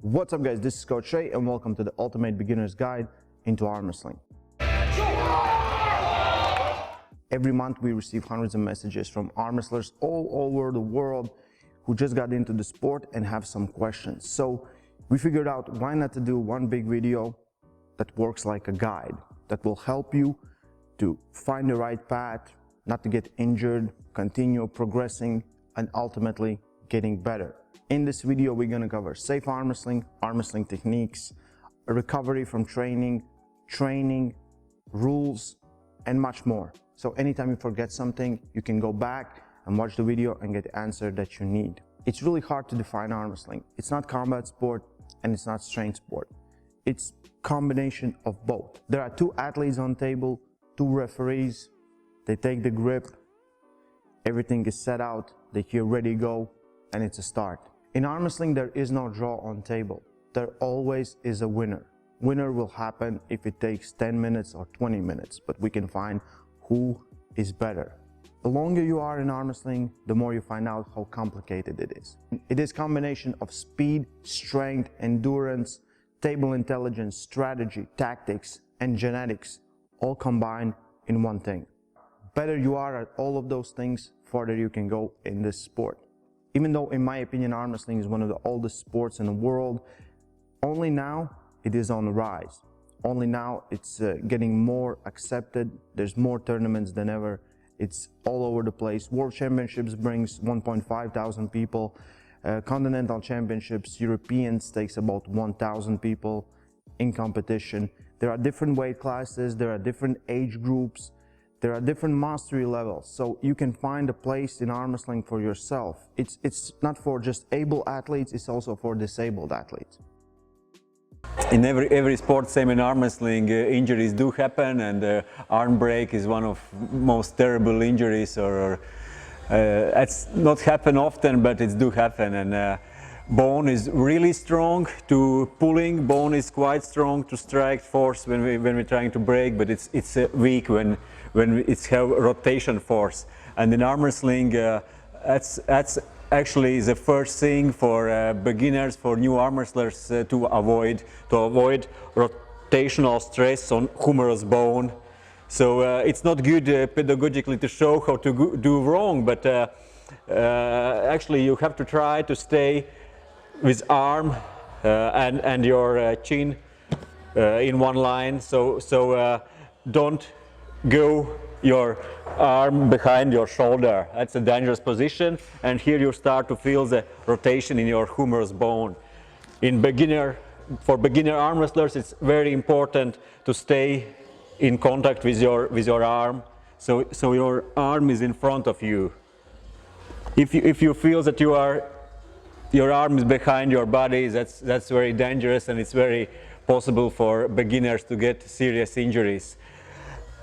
What's up guys, this is Coach Shay and welcome to the Ultimate Beginner's Guide into Arm Wrestling. Every month we receive hundreds of messages from arm wrestlers all over the world who just got into the sport and have some questions. So we figured out why not to do one big video that works like a guide, that will help you to find the right path, not to get injured, continue progressing, and ultimately getting better. In this video, we're going to cover safe arm wrestling techniques, recovery from training, rules, and much more. So anytime you forget something, you can go back and watch the video and get the answer that you need. It's really hard to define arm wrestling. It's not combat sport and it's not strength sport. It's a combination of both. There are two athletes on table, two referees. They take the grip, everything is set out, they hear ready, go, and it's a start. In arm wrestling, there is no draw on table. There always is a winner. Winner will happen if it takes 10 minutes or 20 minutes, but we can find who is better. The longer you are in arm wrestling, the more you find out how complicated it is. It is a combination of speed, strength, endurance, table intelligence, strategy, tactics, and genetics, all combined in one thing. Better you are at all of those things, farther you can go in this sport. Even though, in my opinion, arm wrestling is one of the oldest sports in the world, only now it is on the rise. Only now it's getting more accepted. There's more tournaments than ever. It's all over the place. World Championships brings 1,500 people. Continental Championships, Europeans takes about 1,000 people in competition. There are different weight classes. There are different age groups. There are different mastery levels, so you can find a place in arm wrestling for yourself. It's not for just able athletes, it's also for disabled athletes. In every sport, same in arm wrestling, injuries do happen, and arm break is one of most terrible injuries. It's not happen often, but it do happen. And bone is really strong to pulling. Bone is quite strong to strike force when we're trying to break, but it's weak when it's have rotation force. And in arm wrestling, that's actually the first thing for beginners, for new arm wrestlers to avoid rotational stress on humerus bone. So it's not good pedagogically to show how to do wrong, but actually you have to try to stay with arm and your chin in one line. So don't go your arm behind your shoulder. That's a dangerous position, and here you start to feel the rotation in your humerus bone. For beginner arm wrestlers, it's very important to stay in contact with your arm, so your arm is in front of you. If you feel that your arm is behind your body, that's very dangerous, and it's very possible for beginners to get serious injuries.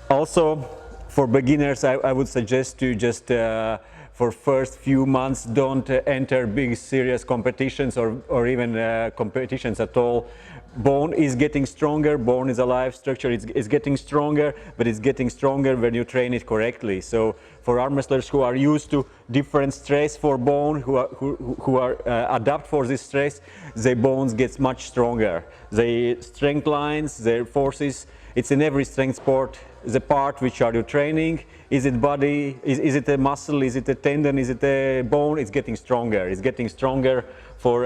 Also, for beginners, I would suggest to just for first few months don't enter big serious competitions or even competitions at all. Bone is getting stronger, bone is a live structure, it's getting stronger, but it's getting stronger when you train it correctly. So for arm wrestlers who are used to different stress for bone, who are adapt for this stress, their bones get much stronger. The strength lines, their forces, it's in every strength sport. The part which are you training, is it body, is it a muscle, is it a tendon, is it a bone? It's getting stronger. It's getting stronger for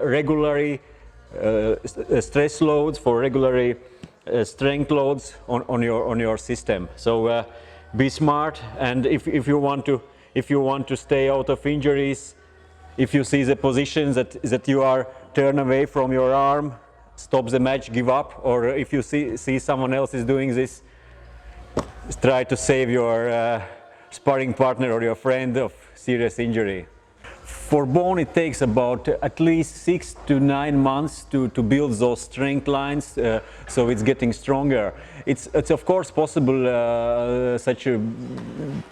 regularly stress loads, for regularly strength loads on your system. So be smart, and if you want to stay out of injuries, if you see the positions that you are turn away from your arm, stop the match, give up, or if you see someone else is doing this, try to save your sparring partner or your friend of serious injury. For bone, it takes about at least 6 to 9 months to build those strength lines, so it's getting stronger. It's of course possible such a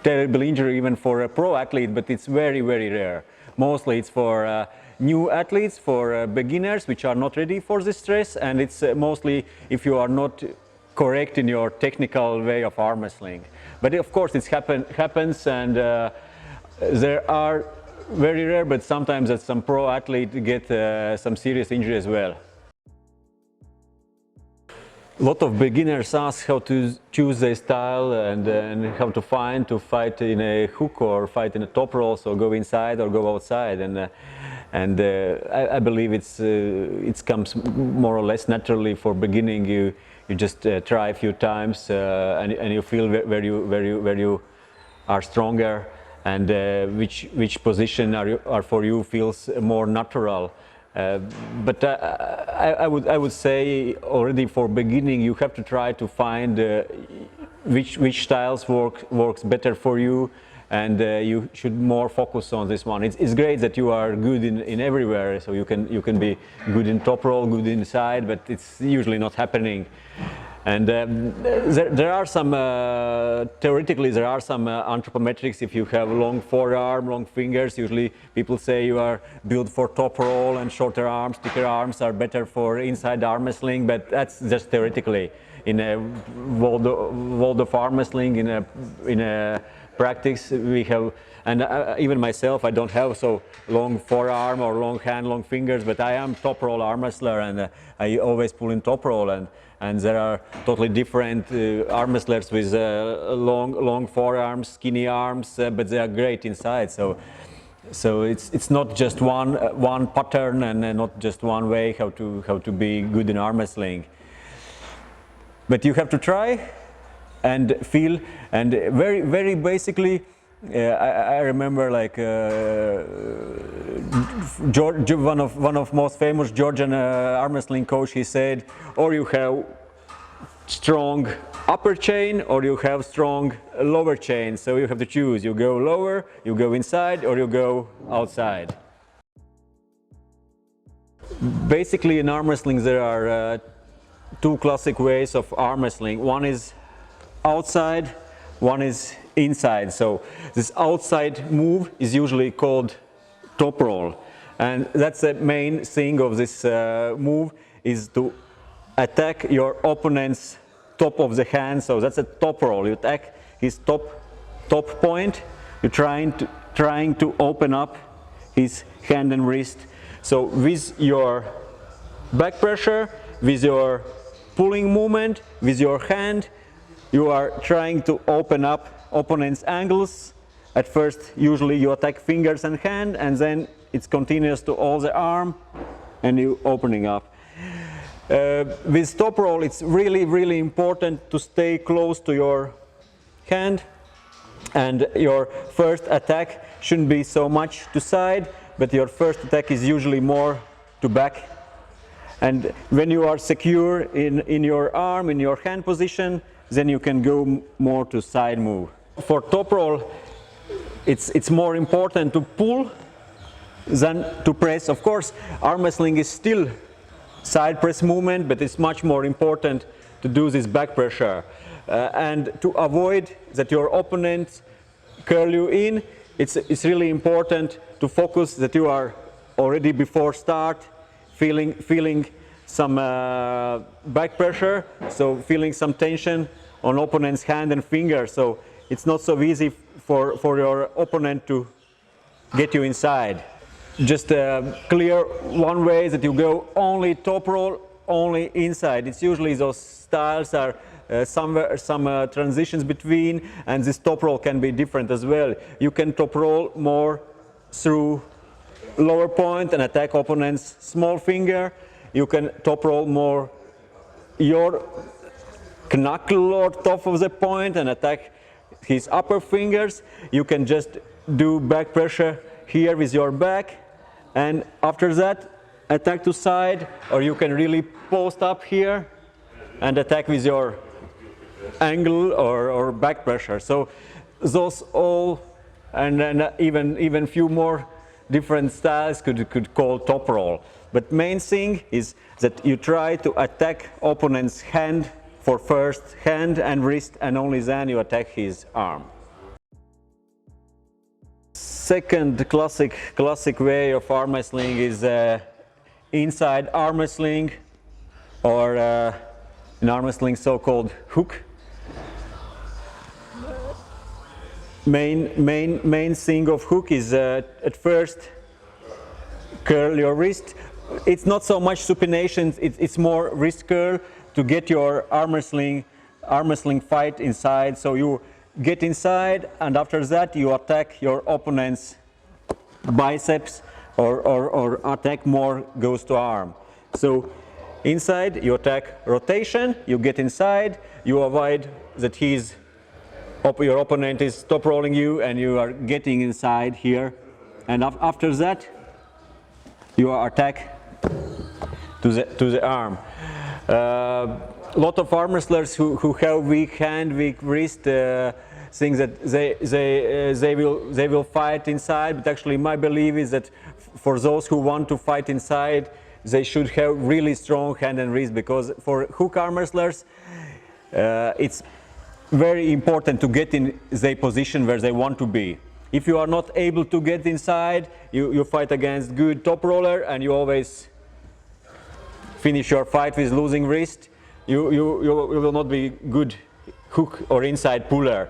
terrible injury even for a pro athlete, but it's very, very rare. Mostly it's for new athletes, for beginners which are not ready for this stress, and it's mostly if you are not correct in your technical way of arm wrestling. But of course it happens, and there are very rare, but sometimes that some pro athlete get some serious injury as well. A lot of beginners ask how to choose their style and how to fight in a hook or fight in a top roll, so go inside or go outside. I believe it comes more or less naturally for beginning. You just try a few times and you feel where you are stronger and which position are for you feels more natural. But I would say already for beginning you have to try to find which styles works better for you, and you should more focus on this one. It's great that you are good in everywhere, so you can be good in top roll, good inside, but it's usually not happening. And there are some, theoretically, there are some anthropometrics. If you have long forearm, long fingers, usually people say you are built for top roll, and shorter arms, thicker arms are better for inside arm wrestling, but that's just theoretically. In a world of arm wrestling, in a practice, we have, and even myself, I don't have so long forearm or long hand, long fingers, but I am top roll arm wrestler, and I always pull in top roll, and there are totally different arm wrestlers with long forearms, skinny arms, but they are great inside. So it's not just one pattern and not just one way how to be good in arm wrestling. But you have to try and feel, and very basically, I remember like one of most famous Georgian arm wrestling coach. He said, or you have strong upper chain or you have strong lower chain. So you have to choose. You go lower, you go inside, or you go outside. Basically, in arm wrestling, there are two classic ways of arm wrestling. One is outside, one is inside. So this outside move is usually called top roll, and that's the main thing of this move, is to attack your opponent's top of the hand. So that's a top roll. You attack his top point. You're trying to open up his hand and wrist. So with your back pressure, with your pulling movement, with your hand, you are trying to open up opponent's angles. At first, usually you attack fingers and hand, and then it's continuous to all the arm, and you opening up. With top roll, it's really important to stay close to your hand, and your first attack shouldn't be so much to side, but your first attack is usually more to back. And when you are secure in your arm, in your hand position, then you can go more to side move. For top roll, it's more important to pull than to press. Of course, arm wrestling is still side press movement, but it's much more important to do this back pressure. And to avoid that your opponent curl you in, it's really important to focus that you are already before start feeling some back pressure, so feeling some tension on opponent's hand and finger. So it's not so easy for your opponent to get you inside. Just clear one way that you go only top roll, only inside. It's usually those styles are some transitions between, and this top roll can be different as well. You can top roll more through lower point and attack opponent's small finger. You can top roll more your knuckle or top of the point and attack his upper fingers. You can just do back pressure here with your back, and after that attack to side, or you can really post up here and attack with your angle or back pressure. So those all, and then even few more different styles could call top roll. But main thing is that you try to attack opponent's hand for first, hand and wrist, and only then you attack his arm. Second classic way of arm wrestling is inside arm wrestling, or in arm wrestling so-called hook. main thing of hook is at first curl your wrist. It's not so much supination, it's more wrist curl to get your arm wrestling fight inside. So you get inside, and after that you attack your opponent's biceps, or attack more goes to arm. So inside you attack rotation, you get inside, you avoid that your opponent is top rolling you, and you are getting inside here, and after that you attack to the arm. Lot of arm wrestlers who have weak hand, weak wrist, think that they will fight inside, but actually my belief is that for those who want to fight inside, they should have really strong hand and wrist, because for hook arm wrestlers it's very important to get in the position where they want to be. If you are not able to get inside, you fight against good top roller, and you always finish your fight with losing wrist. You will not be good hook or inside puller.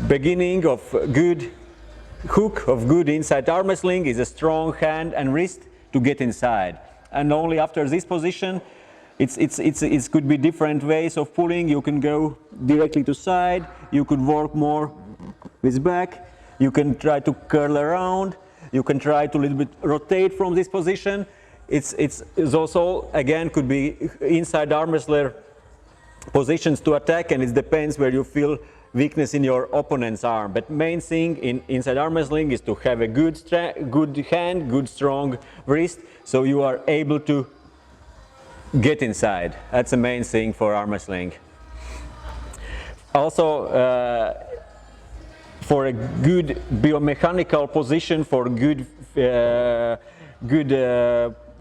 Beginning of good hook, of good inside arm wrestling, is a strong hand and wrist to get inside. And only after this position, it could be different ways of pulling. You can go directly to side, you could work more with back, you can try to curl around, you can try to a little bit rotate from this position. It's also, again, could be inside arm wrestler positions to attack, and it depends where you feel weakness in your opponent's arm. But main thing in inside arm wrestling is to have a good hand, good strong wrist, so you are able to get inside. That's the main thing for arm wrestling. Also, for a good biomechanical position, for good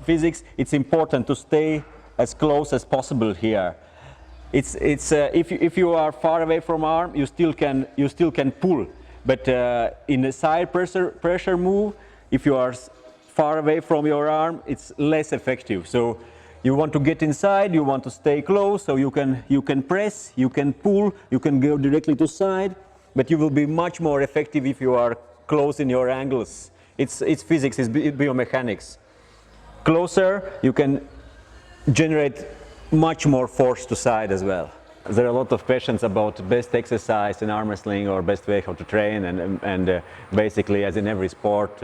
physics, it's important to stay as close as possible here. If you are far away from arm, you still can pull, but in a side pressure move, if you are far away from your arm, it's less effective. So you want to get inside, you want to stay close, so you can press, you can pull, you can go directly to side, but you will be much more effective if you are close in your angles. It's physics, it's biomechanics. Closer, you can generate much more force to side as well. There are a lot of questions about best exercise in arm wrestling or best way how to train, and basically, as in every sport,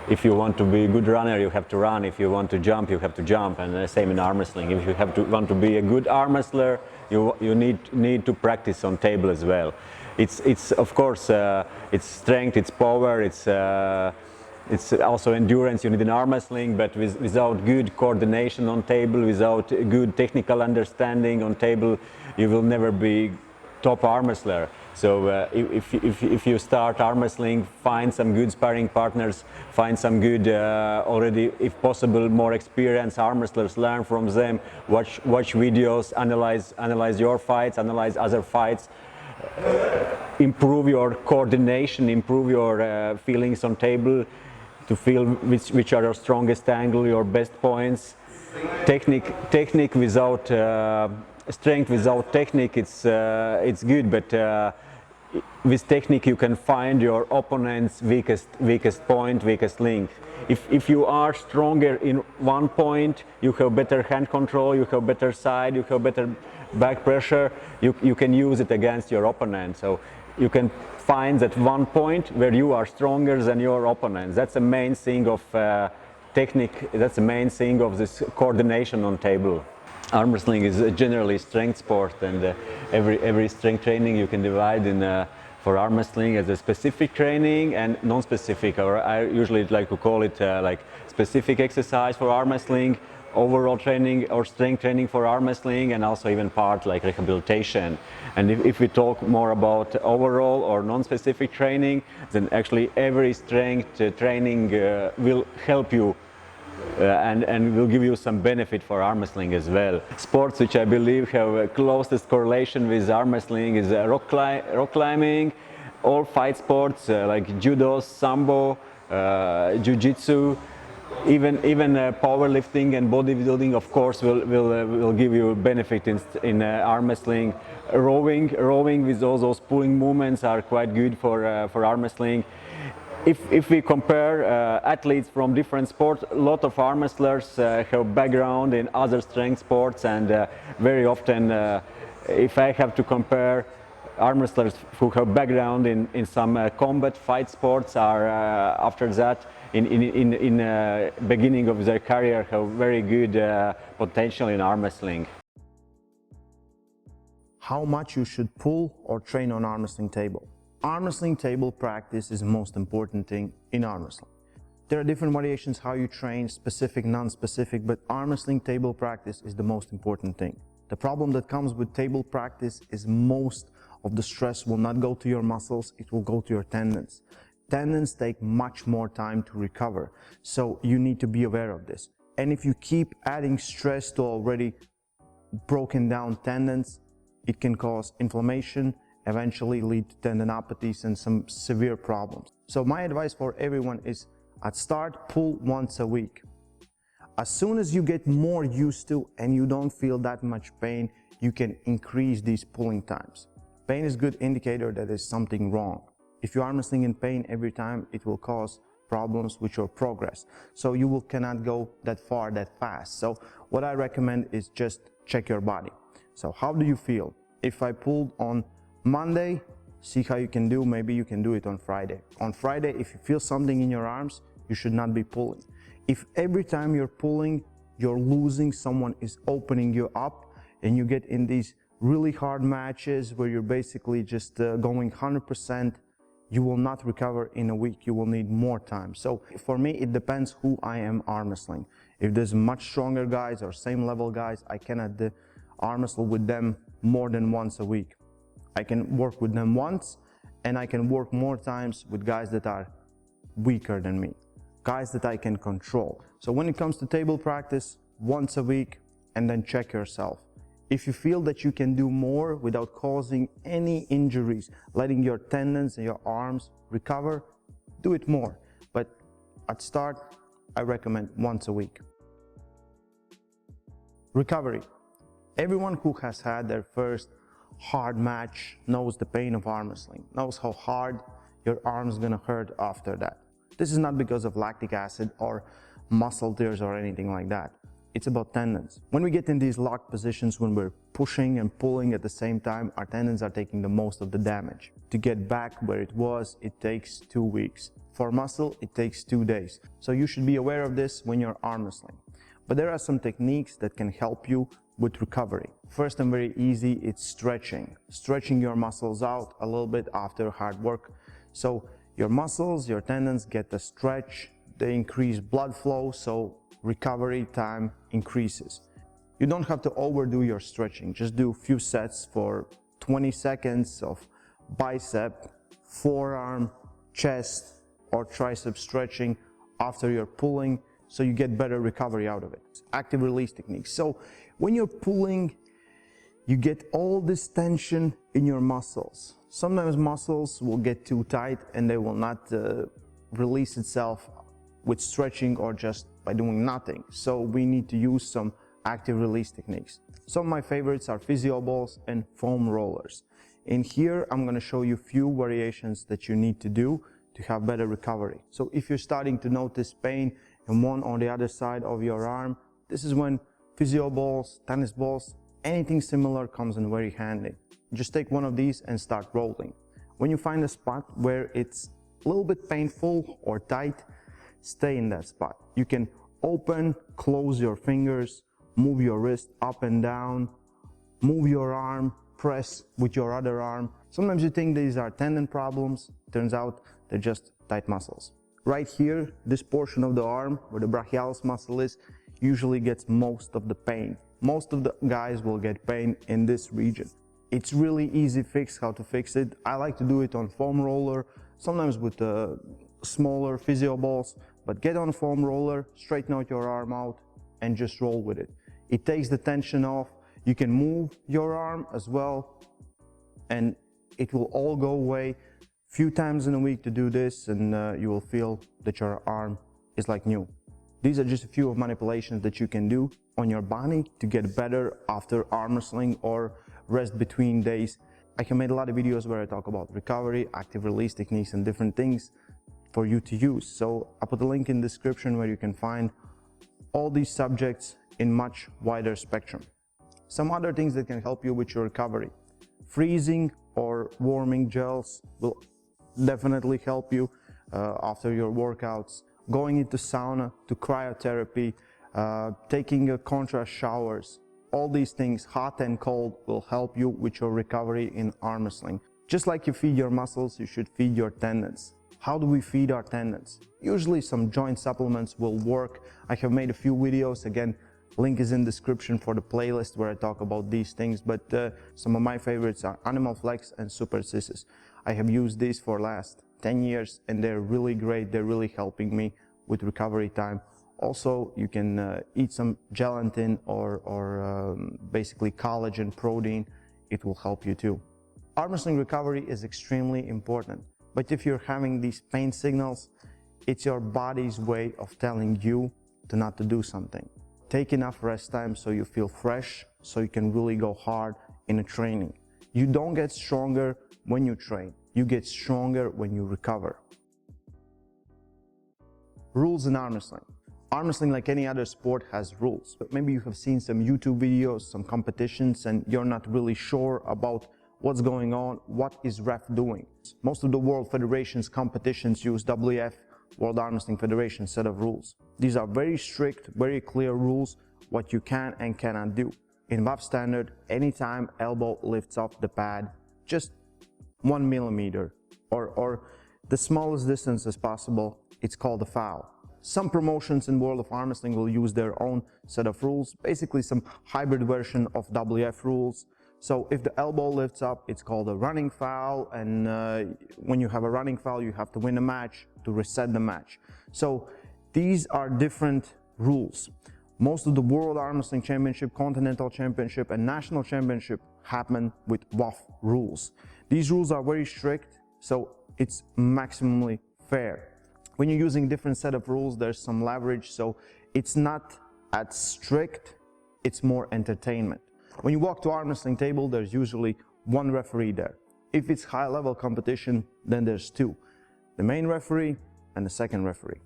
if you want to be a good runner, you have to run. If you want to jump, you have to jump, and same in arm wrestling. If you want to be a good arm wrestler, you need to practice on table as well. It's of course it's strength, it's power, it's also endurance you need in arm wrestling, but without good coordination on table, without good technical understanding on table, you will never be top arm wrestler. So if you start arm wrestling, find some good sparring partners, find some good, already, if possible, more experienced arm wrestlers, learn from them, watch videos, analyze your fights, analyze other fights, improve your coordination, improve your feelings on table, to feel which are your strongest angle, your best points. Technique without strength, without technique, it's good, but with technique you can find your opponent's weakest point, weakest link. If you are stronger in one point, you have better hand control, you have better side, you have better back pressure, you can use it against your opponent. So you can find that one point where you are stronger than your opponent. That's the main thing of technique, that's the main thing of this coordination on table. Arm wrestling is generally strength sport, and every strength training you can divide in for arm wrestling as a specific training and non-specific, or I usually like to call it like specific exercise for arm wrestling, overall training or strength training for arm wrestling, and also even part like rehabilitation. And if we talk more about overall or non-specific training, then actually every strength training will help you and will give you some benefit for arm wrestling as well. Sports which I believe have closest correlation with arm wrestling is rock climbing, all fight sports like judo, sambo, jiu-jitsu, Even powerlifting and bodybuilding, of course, will give you benefit in arm wrestling. Rowing with all those pulling movements are quite good for arm wrestling. If we compare athletes from different sports, a lot of arm wrestlers have background in other strength sports, and very often, if I have to compare, arm wrestlers who have background in some combat fight sports are after that in beginning of their career have very good potential in arm wrestling. How much you should pull or train on arm wrestling table? Arm wrestling table practice is the most important thing in arm wrestling. There are different variations how you train, specific, non-specific, but arm wrestling table practice is the most important thing. The problem that comes with table practice is most of the stress will not go to your muscles, it will go to your tendons. Tendons take much more time to recover, so you need to be aware of this. And if you keep adding stress to already broken down tendons, it can cause inflammation, eventually lead to tendinopathies and some severe problems. So my advice for everyone is, at start, pull once a week. As soon as you get more used to and you don't feel that much pain, you can increase these pulling times. Pain is a good indicator that there's something wrong. If you are wrestling in pain every time, it will cause problems with your progress. So you cannot go that far that fast. So what I recommend is just check your body. So how do you feel? If I pulled on Monday, see how you can do. Maybe you can do it on Friday. On Friday, if you feel something in your arms, you should not be pulling. If every time you're pulling, you're losing, someone is opening you up, and you get in these really hard matches where you're basically just going 100%, you will not recover in a week. You will need more time. So for me, it depends who I am arm wrestling. If there's much stronger guys or same level guys, I cannot arm wrestle with them more than once a week. I can work with them once, and I can work more times with guys that are weaker than me, guys that I can control. So when it comes to table practice, once a week, and then check yourself. If you feel that you can do more without causing any injuries, letting your tendons and your arms recover, do it more. But at start, I recommend once a week. Recovery. Everyone who has had their first hard match knows the pain of arm wrestling, knows how hard your arm's gonna hurt after that. This is not because of lactic acid or muscle tears or anything like that. It's about tendons. When we get in these locked positions, when we're pushing and pulling at the same time, our tendons are taking the most of the damage. To get back where it was, it takes 2 weeks. For muscle, it takes 2 days. So you should be aware of this when you're arm wrestling. But there are some techniques that can help you with recovery. First and very easy, it's stretching. Stretching your muscles out a little bit after hard work. So your muscles, your tendons get a stretch, they increase blood flow, so recovery time increases. You don't have to overdo your stretching. Just do a few sets for 20 seconds of bicep, forearm, chest, or tricep stretching after you're pulling, so you get better recovery out of it. Active release techniques. So when you're pulling, you get all this tension in your muscles. Sometimes muscles will get too tight and they will not release itself with stretching or just by doing nothing. So we need to use some active release techniques. Some of my favorites are physio balls and foam rollers. In here, I'm going to show you a few variations that you need to do to have better recovery. So if you're starting to notice pain in one or the other side of your arm, this is when physio balls, tennis balls, anything similar comes in very handy. Just take one of these and start rolling. When you find a spot where it's a little bit painful or tight, stay in that spot. You can open, close your fingers, move your wrist up and down, move your arm, press with your other arm. Sometimes you think these are tendon problems, turns out they're just tight muscles. Right here, this portion of the arm where the brachialis muscle is, usually gets most of the pain. Most of the guys will get pain in this region. It's really easy fix how to fix it. I like to do it on foam roller, sometimes with smaller physio balls, but get on a foam roller, straighten out your arm out, and just roll with it. It takes the tension off. You can move your arm as well, and it will all go away. Few times in a week to do this, and you will feel that your arm is like new. These are just a few of manipulations that you can do on your body to get better after arm wrestling or rest between days. I have made a lot of videos where I talk about recovery, active release techniques, and different things for you to use. So I'll put a link in the description where you can find all these subjects in much wider spectrum. Some other things that can help you with your recovery. Freezing or warming gels will definitely help you after your workouts. Going into sauna, to cryotherapy, taking contrast showers. All these things, hot and cold, will help you with your recovery in arm wrestling. Just like you feed your muscles, you should feed your tendons. How do we feed our tendons? Usually some joint supplements will work. I have made a few videos. Again, link is in the description for the playlist where I talk about these things, but some of my favorites are Animal Flex and Super Sisses. I have used these for last 10 years and they're really great. They're really helping me with recovery time. Also, you can eat some gelatin or basically collagen protein. It will help you too. Arm wrestling recovery is extremely important, but if you're having these pain signals, it's your body's way of telling you not to do something. Take enough rest time so you feel fresh, so you can really go hard in a training. You don't get stronger when you train. You get stronger when you recover. Rules in arm wrestling. Arm wrestling, like any other sport, has rules. But maybe you have seen some YouTube videos, some competitions, and you're not really sure about what's going on, what is ref doing. Most of the world federations competitions use WF, World Arm Wrestling Federation, set of rules. These are very strict, very clear rules, what you can and cannot do. In WAF standard, anytime elbow lifts off the pad, just 1 millimeter or the smallest distance as possible, it's called a foul. Some promotions in World of Arm Wrestling will use their own set of rules, basically some hybrid version of WF rules. So if the elbow lifts up, it's called a running foul, and when you have a running foul, you have to win a match to reset the match. So these are different rules. Most of the World Arm Wrestling Championship, Continental Championship, and National Championship happen with WAF rules. These rules are very strict, so it's maximally fair. When you're using different set of rules, there's some leverage, so it's not as strict, it's more entertainment. When you walk to arm wrestling table, there's usually one referee there. If it's high level competition, then there's two. The main referee and the second referee.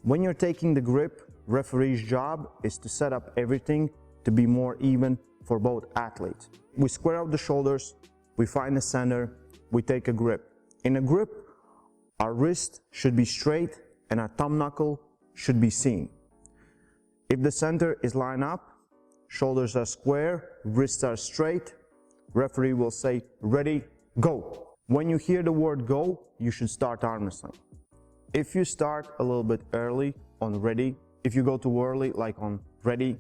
When you're taking the grip, referee's job is to set up everything to be more even for both athletes. We square out the shoulders, we find the center, we take a grip. In a grip, our wrist should be straight and our thumb knuckle should be seen. If the center is lined up, shoulders are square, wrists are straight, referee will say, ready, go. When you hear the word go, you should start arm wrestling. If you start a little bit early on ready, if you go too early, like on ready,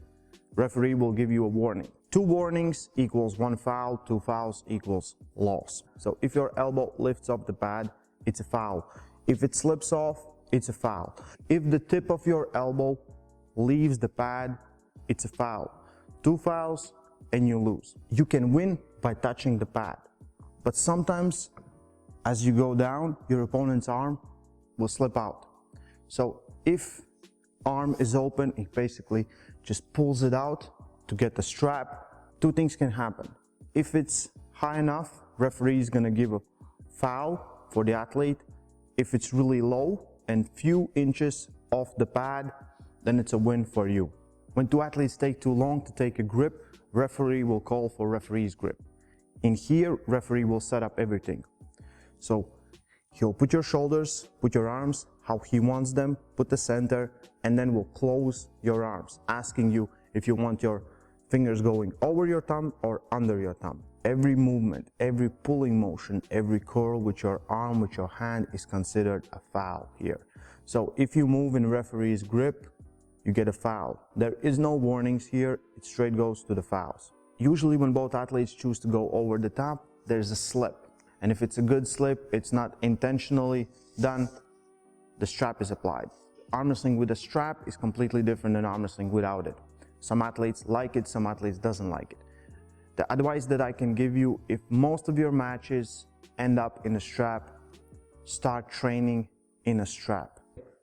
referee will give you a warning. 2 warnings equals 1 foul, 2 fouls equals loss. So if your elbow lifts off the pad, it's a foul. If it slips off, it's a foul. If the tip of your elbow leaves the pad, it's a foul. 2 fouls and you lose. You can win by touching the pad, but sometimes as you go down, your opponent's arm will slip out. So if arm is open, he basically just pulls it out to get the strap. 2 things can happen. If it's high enough, referee is gonna give a foul for the athlete. If it's really low and few inches off the pad, then it's a win for you. When 2 athletes take too long to take a grip, referee will call for referee's grip. In here, referee will set up everything. So he'll put your shoulders, put your arms how he wants them, put the center, and then will close your arms, asking you if you want your fingers going over your thumb or under your thumb. Every movement, every pulling motion, every curl with your arm, with your hand is considered a foul here. So if you move in referee's grip, you get a foul. There is no warnings here, it straight goes to the fouls. Usually when both athletes choose to go over the top, there's a slip. And if it's a good slip, it's not intentionally done, the strap is applied. Arm wrestling with a strap is completely different than arm wrestling without it. Some athletes like it, some athletes doesn't like it. The advice that I can give you, if most of your matches end up in a strap, start training in a strap.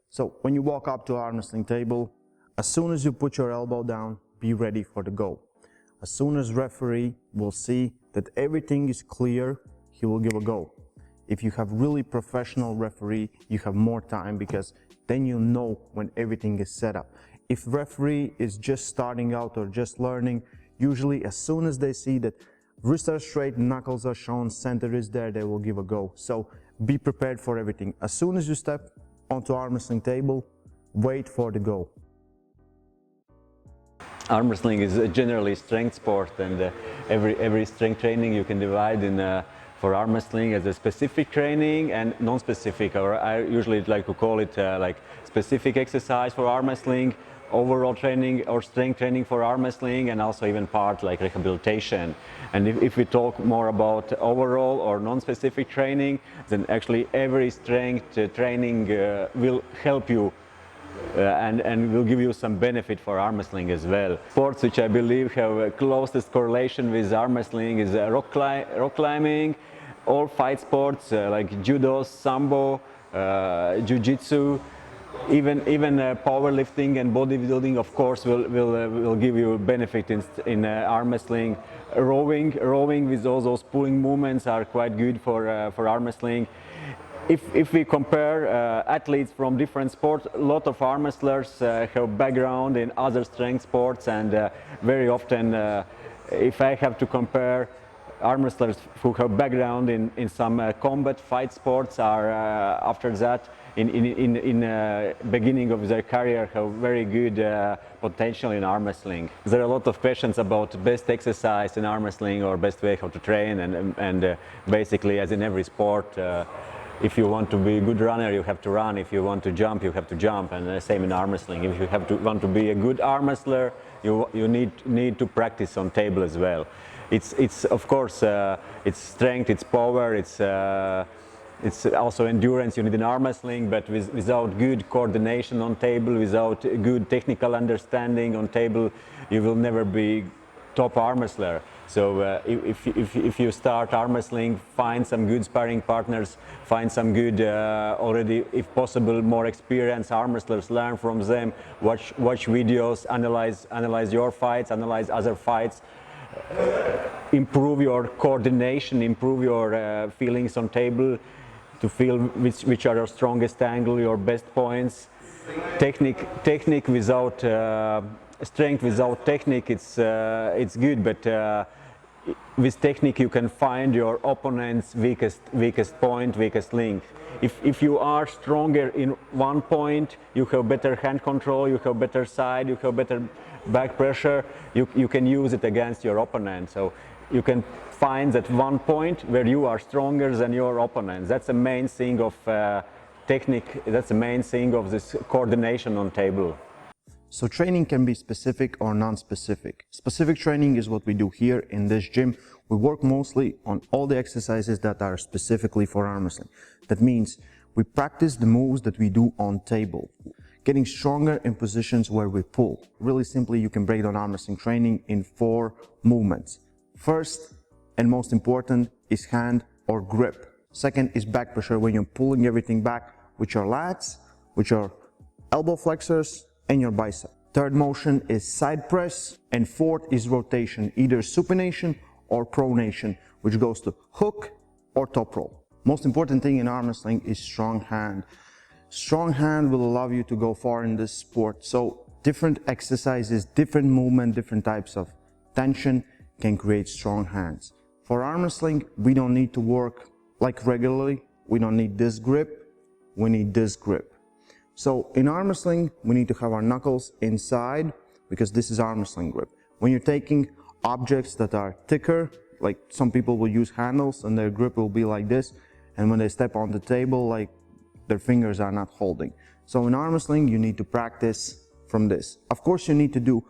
So when you walk up to an arm wrestling table, As soon as you put your elbow down, be ready for the go. As soon as referee will see that everything is clear, he will give a go. If you have really professional referee, you have more time because then you know when everything is set up. If referee is just starting out or just learning, usually as soon as they see that wrists are straight, knuckles are shown, center is there, they will give a go. So be prepared for everything. As soon as you step onto arm wrestling table, wait for the go. Arm wrestling is generally strength sport, and every strength training you can divide in for arm wrestling as a specific training and non-specific, or I usually like to call it like specific exercise for arm wrestling, overall training or strength training for arm wrestling, and also even part like rehabilitation. And if we talk more about overall or non-specific training, then actually every strength training will help you and will give you some benefit for arm wrestling as well. Sports which I believe have a closest correlation with arm wrestling is rock climbing, all fight sports like judo, sambo, jiu-jitsu, even powerlifting and bodybuilding, of course, will give you benefit in arm wrestling. Rowing with all those pulling movements are quite good for arm wrestling. If we compare athletes from different sports, a lot of arm wrestlers have background in other strength sports, and very often, if I have to compare, arm wrestlers who have background in some combat fight sports are after that in beginning of their career have very good potential in arm wrestling. There are a lot of questions about best exercise in arm wrestling or best way how to train, and basically, as in every sport, if you want to be a good runner, you have to run. If you want to jump, you have to jump, and the same in arm wrestling. If you want to be a good arm wrestler, you need to practice on table as well. It's of course it's strength, it's power, it's also endurance you need in arm wrestling, but without good coordination on table, without good technical understanding on table, you will never be top arm wrestler. So if you start arm wrestling, find some good sparring partners, find some good already, if possible, more experienced arm wrestlers, learn from them, watch videos, analyze your fights, analyze other fights, improve your coordination, improve your feelings on table, to feel which are your strongest angle, your best points. Technique without strength without technique, it's good, but with technique you can find your opponent's weakest point, weakest link. If you are stronger in one point, you have better hand control, you have better side, you have better back pressure, you can use it against your opponent. So you can find that one point where you are stronger than your opponent. That's the main thing of technique, that's the main thing of this coordination on table. So training can be specific or non-specific. Specific training is what we do here in this gym. We work mostly on all the exercises that are specifically for arm wrestling. That means we practice the moves that we do on table, getting stronger in positions where we pull. Really simply, you can break down arm wrestling training in 4 movements. First and most important is hand or grip. Second is back pressure, when you're pulling everything back with your lats, with your elbow flexors, and your bicep. Third motion is side press, and fourth is rotation, either supination or pronation, which goes to hook or top roll. Most important thing in arm wrestling is strong hand. Strong hand will allow you to go far in this sport. So different exercises, different movement, different types of tension can create strong hands. For arm wrestling, we don't need to work like regularly. We don't need this grip, we need this grip. So in arm wrestling, we need to have our knuckles inside because this is arm wrestling grip. When you're taking objects that are thicker, like some people will use handles and their grip will be like this, and when they step on the table, like their fingers are not holding. So in arm wrestling, you need to practice from this. Of course, you need to do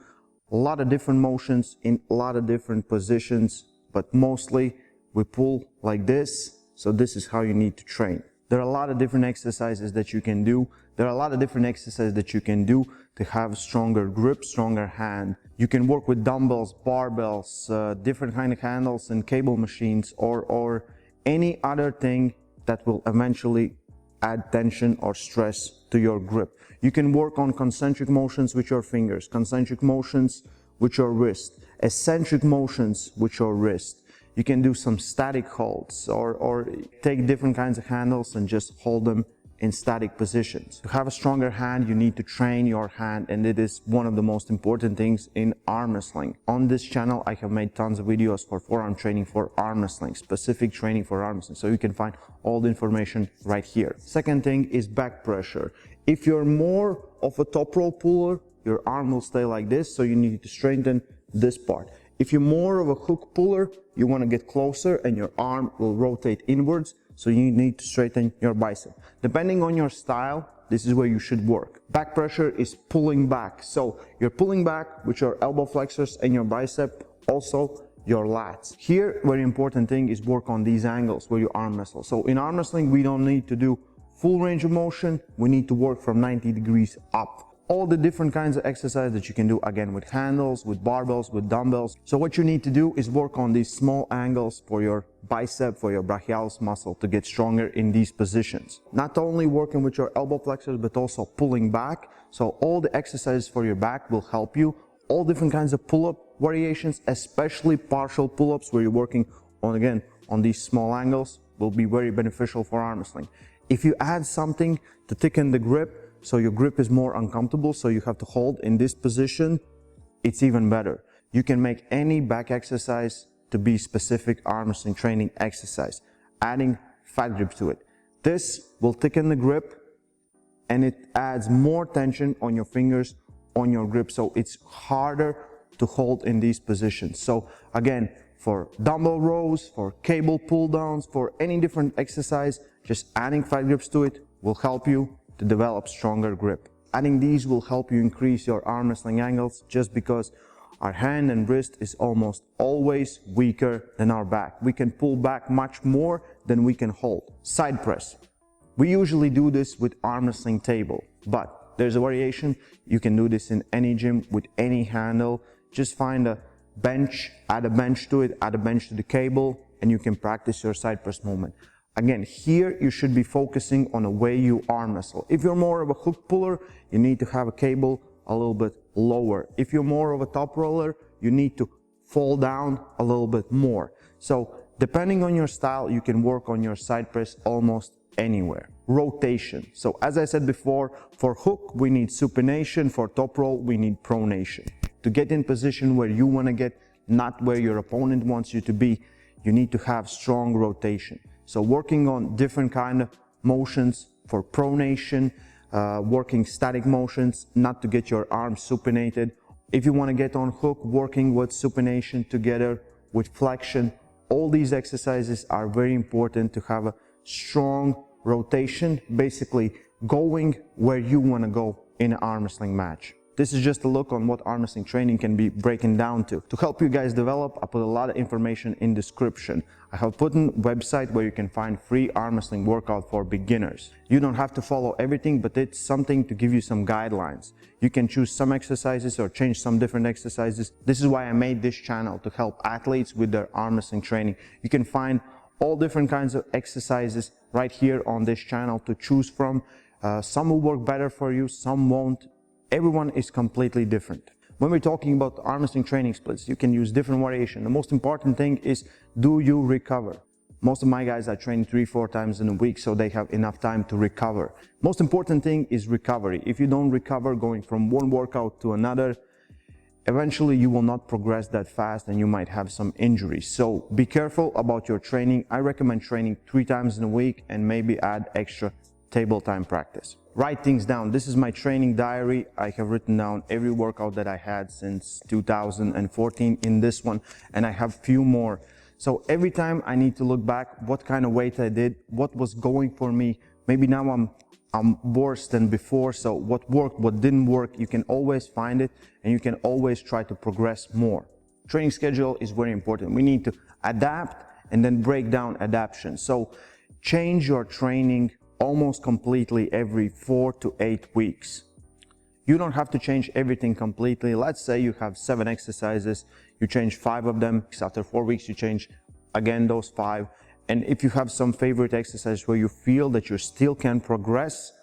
a lot of different motions in a lot of different positions, but mostly we pull like this. So this is how you need to train. There are a lot of different exercises that you can do. There are a lot of different exercises that you can do to have stronger grip, stronger hand. You can work with dumbbells, barbells, different kind of handles and cable machines, or any other thing that will eventually add tension or stress to your grip. You can work on concentric motions with your fingers, concentric motions with your wrist, eccentric motions with your wrist. You can do some static holds or take different kinds of handles and just hold them in static positions. To have a stronger hand, you need to train your hand, and it is one of the most important things in arm wrestling. On this channel, I have made tons of videos for forearm training for arm wrestling, specific training for arm wrestling, so you can find all the information right here. Second thing is back pressure. If you're more of a top roll puller, your arm will stay like this, so you need to strengthen this part. If you're more of a hook puller, you want to get closer and your arm will rotate inwards, so you need to straighten your bicep. Depending on your style, this is where you should work. Back pressure is pulling back. So you're pulling back with your elbow flexors and your bicep, also your lats. Here, very important thing is work on these angles where you arm wrestle. So in arm wrestling, we don't need to do full range of motion. We need to work from 90 degrees up. All the different kinds of exercise that you can do, again, with handles, with barbells, with dumbbells. So what you need to do is work on these small angles for your bicep, for your brachialis muscle to get stronger in these positions. Not only working with your elbow flexors, but also pulling back. So all the exercises for your back will help you. All different kinds of pull-up variations, especially partial pull-ups where you're working on, again, on these small angles, will be very beneficial for arm wrestling. If you add something to thicken the grip, so your grip is more uncomfortable, so you have to hold in this position, it's even better. You can make any back exercise to be specific arm wrestling training exercise, adding fat grips to it. This will thicken the grip and it adds more tension on your fingers, on your grip, so it's harder to hold in these positions. So again, for dumbbell rows, for cable pull downs, for any different exercise, just adding fat grips to it will help you to develop stronger grip. Adding these will help you increase your arm wrestling angles, just because our hand and wrist is almost always weaker than our back. We can pull back much more than we can hold. Side press. We usually do this with arm wrestling table, but there's a variation. You can do this in any gym with any handle. Just find a bench, add a bench to it, add a bench to the cable, and you can practice your side press movement. Again, here you should be focusing on the way you arm wrestle. If you're more of a hook puller, you need to have a cable a little bit lower. If you're more of a top roller, you need to fall down a little bit more. So depending on your style, you can work on your side press almost anywhere. Rotation. So as I said before, for hook, we need supination. For top roll, we need pronation. To get in position where you want to get, not where your opponent wants you to be, you need to have strong rotation. So working on different kind of motions for pronation, working static motions, not to get your arms supinated. If you want to get on hook, working with supination together with flexion. All these exercises are very important to have a strong rotation, basically going where you want to go in an arm wrestling match. This is just a look on what arm wrestling training can be breaking down to. To help you guys develop, I put a lot of information in description. I have put in a website where you can find free arm wrestling workout for beginners. You don't have to follow everything, but it's something to give you some guidelines. You can choose some exercises or change some different exercises. This is why I made this channel, to help athletes with their arm wrestling training. You can find all different kinds of exercises right here on this channel to choose from. Some will work better for you, some won't. Everyone is completely different. When we're talking about arm wrestling training splits, you can use different variation. The most important thing is, do you recover? Most of my guys are training 3-4 times in a week, so they have enough time to recover. Most important thing is recovery. If you don't recover going from one workout to another, eventually you will not progress that fast and you might have some injuries. So be careful about your training. I recommend training 3 times in a week and maybe add extra table time practice. Write things down. This is my training diary. I have written down every workout that I had since 2014 in this one, and I have few more. So every time I need to look back, what kind of weight I did, what was going for me. Maybe now I'm worse than before, so what worked, what didn't work, you can always find it, and you can always try to progress more. Training schedule is very important. We need to adapt and then break down adaptation. So change your training almost completely every 4 to 8 weeks. You don't have to change everything completely. Let's say you have 7 exercises, you change 5 of them. After 4 weeks, you change again those 5. And if you have some favorite exercise where you feel that you still can progress,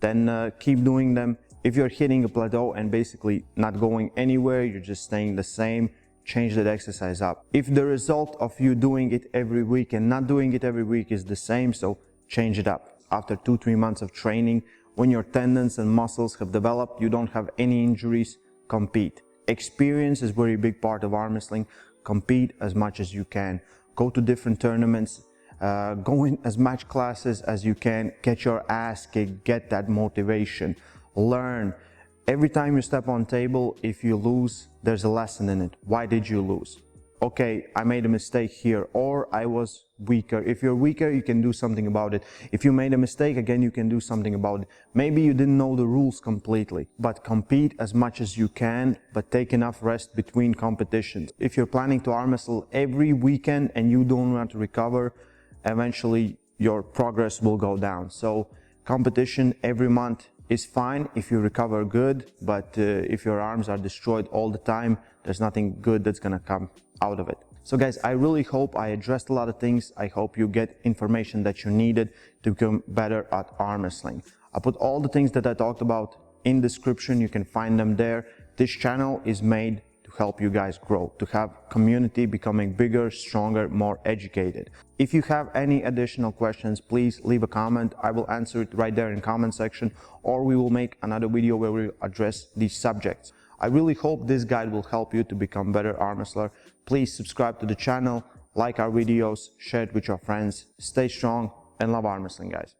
then keep doing them. If you're hitting a plateau and basically not going anywhere, you're just staying the same, change that exercise up. If the result of you doing it every week and not doing it every week is the same, so change it up. After 2-3 months of training, when your tendons and muscles have developed, you don't have any injuries, compete. Experience is a very big part of arm wrestling. Compete as much as you can. Go to different tournaments, go in as much classes as you can, get your ass kicked, get that motivation, learn. Every time you step on table, if you lose, there's a lesson in it. Why did you lose? Okay, I made a mistake here, or I was weaker. If you're weaker, you can do something about it. If you made a mistake, again, you can do something about it. Maybe you didn't know the rules completely, but compete as much as you can, but take enough rest between competitions. If you're planning to arm wrestle every weekend and you don't want to recover, eventually your progress will go down. So competition every month is fine if you recover good, but if your arms are destroyed all the time, there's nothing good that's gonna come out of it. So guys, I really hope I addressed a lot of things. I hope you get information that you needed to become better at arm wrestling. I put all the things that I talked about in the description. You can find them there. This channel is made to help you guys grow, to have community becoming bigger, stronger, more educated. If you have any additional questions, please leave a comment. I will answer it right there in comment section, or we will make another video where we address these subjects. I really hope this guide will help you to become better arm wrestler. Please subscribe to the channel, like our videos, share it with your friends. Stay strong and love arm wrestling, guys.